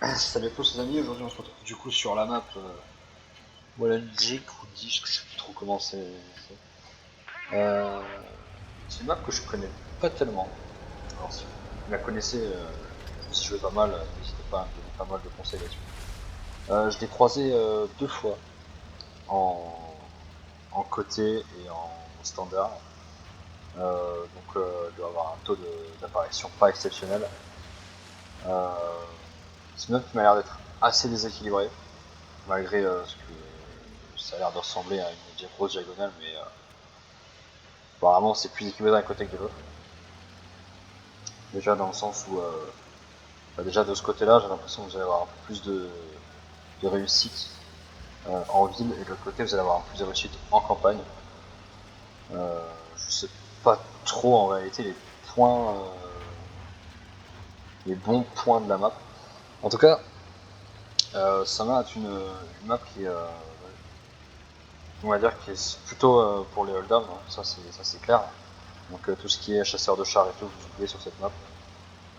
Salut à tous les amis, aujourd'hui on se retrouve du coup sur la map Wallendic ou Dish, je sais plus trop comment Euh, c'est une map que je connais pas tellement. Alors si vous la connaissez, vous y jouez pas mal, n'hésitez pas à me donner pas mal de conseils là-dessus. Je l'ai croisé deux fois en côté et en standard. Donc il doit avoir un taux d'apparition pas exceptionnel. Euh, c'est une map qui m'a l'air d'être assez déséquilibrée, malgré ce que ça a l'air de ressembler à une grosse diagonale, mais apparemment c'est plus équilibré d'un côté que de l'autre. Déjà dans le sens où, déjà de ce côté-là, j'ai l'impression que vous allez avoir un peu plus de réussite en ville, et de l'autre côté, vous allez avoir un peu plus de réussite en campagne. Je sais pas trop en réalité points, les bons points de la map. En tout cas, ça m'a une map qui est, on va dire, qui est plutôt pour les hold-down, hein. Ça c'est clair. Donc tout ce qui est chasseur de chars et tout, vous oubliez sur cette map.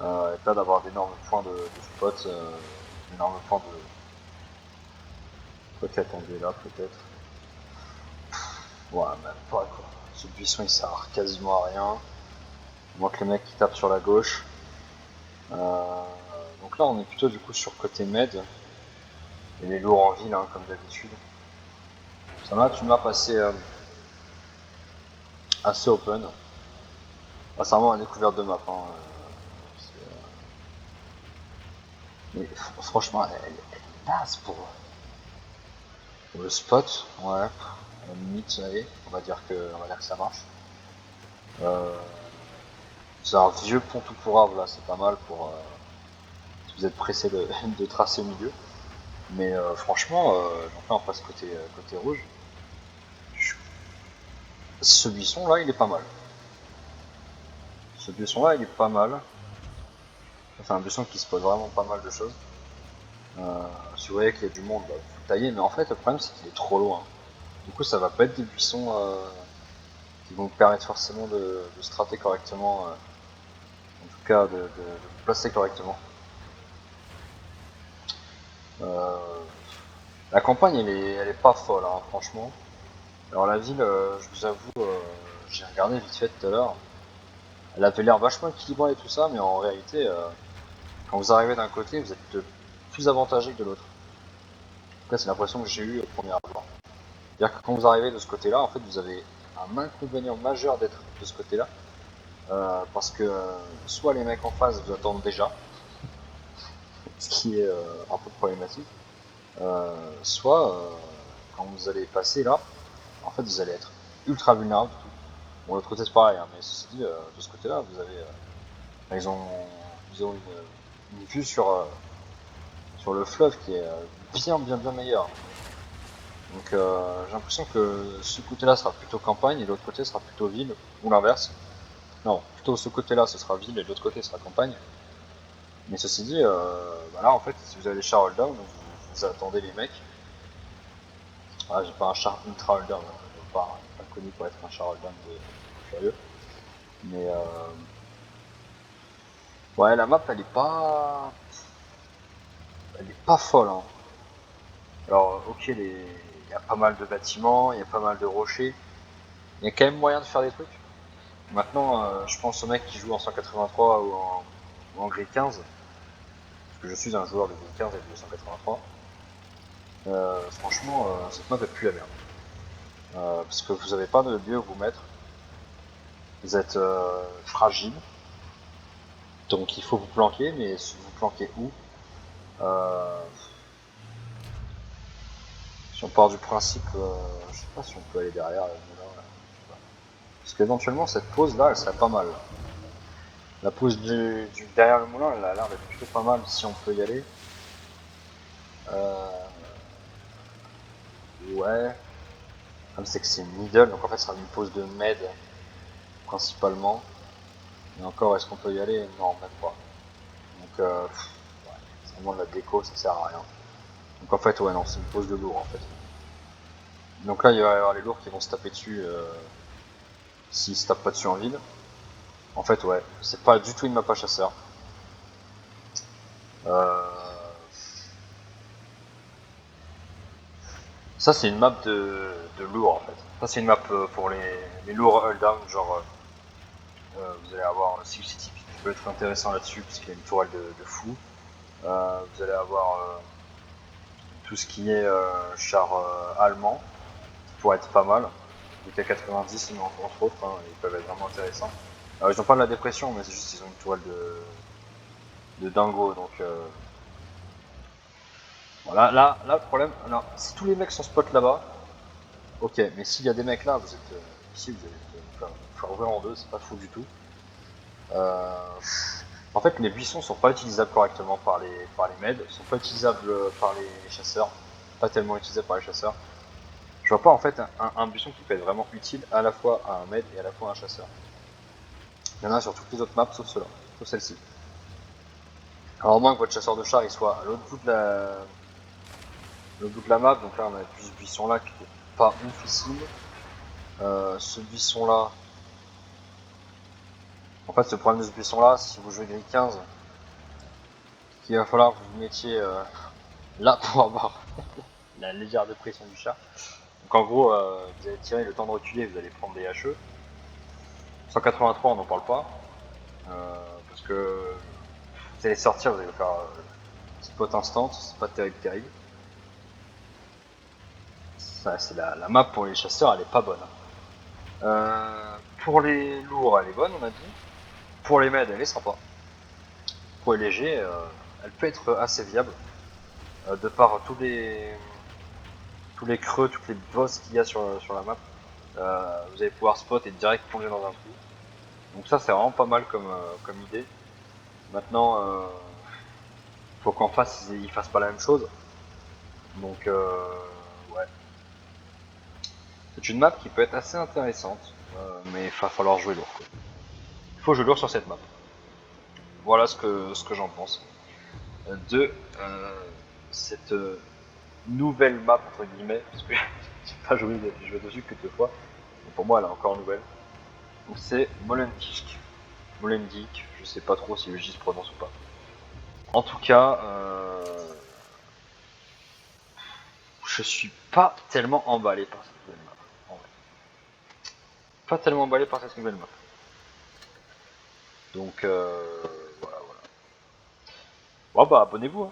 Et pas d'avoir d'énormes points de spot, d'énormes points de. Quoi qu'attendez là peut-être. Ouais, même pas quoi. Ce buisson il sert quasiment à rien. Moins que les mecs qui tapent sur la gauche. Euh, donc là on est plutôt du coup sur côté med. Et les lourds en ville hein, comme d'habitude. Ça va être une map assez open. Ah, c'est vraiment une découverte de map. Hein. Mais franchement elle est basse pour le spot. Ouais. À la limite, allez, on va dire que ça marche. Euh, c'est un vieux pont tout pourrable là, c'est pas mal pour si vous êtes pressé de tracer au milieu. Mais franchement, donc là on passe côté rouge. Ce buisson là, il est pas mal. Ce buisson là, il est pas mal. C'est un buisson qui se pose vraiment pas mal de choses. Si vous voyez qu'il y a du monde, bah, vous le taillez. Mais en fait, le problème c'est qu'il est trop loin. Du coup, ça va pas être des buissons qui vont vous permettre forcément de strater correctement. En tout cas, de vous placer correctement. Euh, la campagne, elle est pas folle, hein, franchement. Alors la ville, je vous avoue, j'ai regardé vite fait tout à l'heure. Elle avait l'air vachement équilibrée et tout ça, mais en réalité, quand vous arrivez d'un côté, vous êtes plus avantagé que de l'autre. En tout cas, c'est l'impression que j'ai eue au premier abord. C'est-à-dire que quand vous arrivez de ce côté-là, en fait, vous avez un inconvénient majeur d'être de ce côté-là, parce que soit les mecs en face vous attendent déjà, ce qui est un peu problématique, soit quand vous allez passer là, en fait, vous allez être ultra vulnérable. Bon, l'autre côté c'est pareil, hein, mais ceci dit, de ce côté-là, vous avez, ils ont, ils ont une vue sur le fleuve qui est bien meilleure. Donc j'ai l'impression que ce côté-là sera plutôt campagne et l'autre côté sera plutôt ville, ou l'inverse. Non, plutôt ce côté-là ce sera ville et l'autre côté sera campagne. Mais ceci dit, bah là en fait, si vous avez les chars hold down, vous attendez les mecs. Ah, j'ai pas un char ultra hold down, hein, pas connu pour être un char hold down de furieux. Mais ouais, la map elle est pas folle. Hein. Alors ok, il y a pas mal de bâtiments, il y a pas mal de rochers. Il y a quand même moyen de faire des trucs. Maintenant, je pense aux mecs qui jouent en 183 ou en grille 15, parce que je suis un joueur de grille 15 et de 183. Franchement, cette map est plus la merde. Parce que vous avez pas de lieu où vous mettre. Vous êtes fragile, donc il faut vous planquer, mais vous planquez où euh, Si on part du principe, je sais pas si on peut aller derrière le moulin, là, je sais pas. Parce qu'éventuellement cette pause là, elle serait pas mal. La pause derrière le moulin, elle a l'air d'être plutôt pas mal si on peut y aller. Euh, ouais. Le problème c'est que c'est middle, donc en fait ça sera une pause de med principalement. Et encore, est-ce qu'on peut y aller? Non, même pas. Donc ouais, c'est vraiment de la déco, ça sert à rien. Donc en fait, ouais, non, c'est une pause de lourd en fait. Donc là, il va y avoir les lourds qui vont se taper dessus s'ils se tapent pas dessus en ville. En fait, ouais, c'est pas du tout une map à chasseur. Euh, Ça, c'est une map de lourds en fait. Ça, c'est une map pour les lourds hull down, genre vous allez avoir Sioux City qui peut être intéressant là-dessus, puisqu'il y a une tourelle de fou. Vous allez avoir tout ce qui est char allemand, qui pourrait être pas mal. Les K90, entre autres, hein, ils peuvent être vraiment intéressants. Alors, ils ont pas de la dépression, mais c'est juste qu'ils ont une tourelle de dingo, donc voilà, là, le problème, alors, si tous les mecs sont spot là-bas, ok, mais s'il y a des mecs là, vous êtes ici, vous allez faire ouvrir en deux, c'est pas fou du tout. Euh, En fait, les buissons sont pas utilisables correctement par les meds, sont pas utilisables par les chasseurs, pas tellement utilisables par les chasseurs. Je vois pas en fait un buisson qui peut être vraiment utile à la fois à un med et à la fois à un chasseur. Il y en a sur toutes les autres maps sauf cela, sauf celle-ci. Alors au moins que votre chasseur de char il soit à l'autre bout de la map, donc là on a plus ce buisson là qui est pas oufissime. Ce buisson là, en fait, le problème de ce buisson-là, si vous jouez grille 15, qu'il va falloir que vous vous mettiez là pour avoir la légère dépression du chat. Donc en gros, vous allez tirer le temps de reculer, vous allez prendre des HE. 183, on n'en parle pas. Parce que vous allez sortir, vous allez faire spot instant, c'est pas terrible. Ça, c'est la map pour les chasseurs, elle est pas bonne. Pour les lourds, elle est bonne, on a dit. Pour les meds, elle est sympa. Pour les légers, elle peut être assez viable. De par tous les creux, toutes les bosses qu'il y a sur la map. Vous allez pouvoir spot et direct plonger dans un trou. Donc ça c'est vraiment pas mal comme idée. Maintenant, faut qu'en face ils fassent pas la même chose. Donc ouais, c'est une map qui peut être assez intéressante, mais il va falloir jouer lourd, quoi. Il faut jouer lourd sur cette map. Voilà ce que j'en pense. De cette nouvelle map entre guillemets, parce que j'ai pas joué dessus que deux fois. Donc pour moi elle est encore nouvelle. Donc c'est Molenbeek. Molenbeek, je sais pas trop si le J se prononce ou pas. En tout cas, je suis pas tellement emballé par cette nouvelle map. En vrai. Pas tellement emballé par cette nouvelle map. Donc voilà, voilà. Bon bah abonnez-vous. Hein.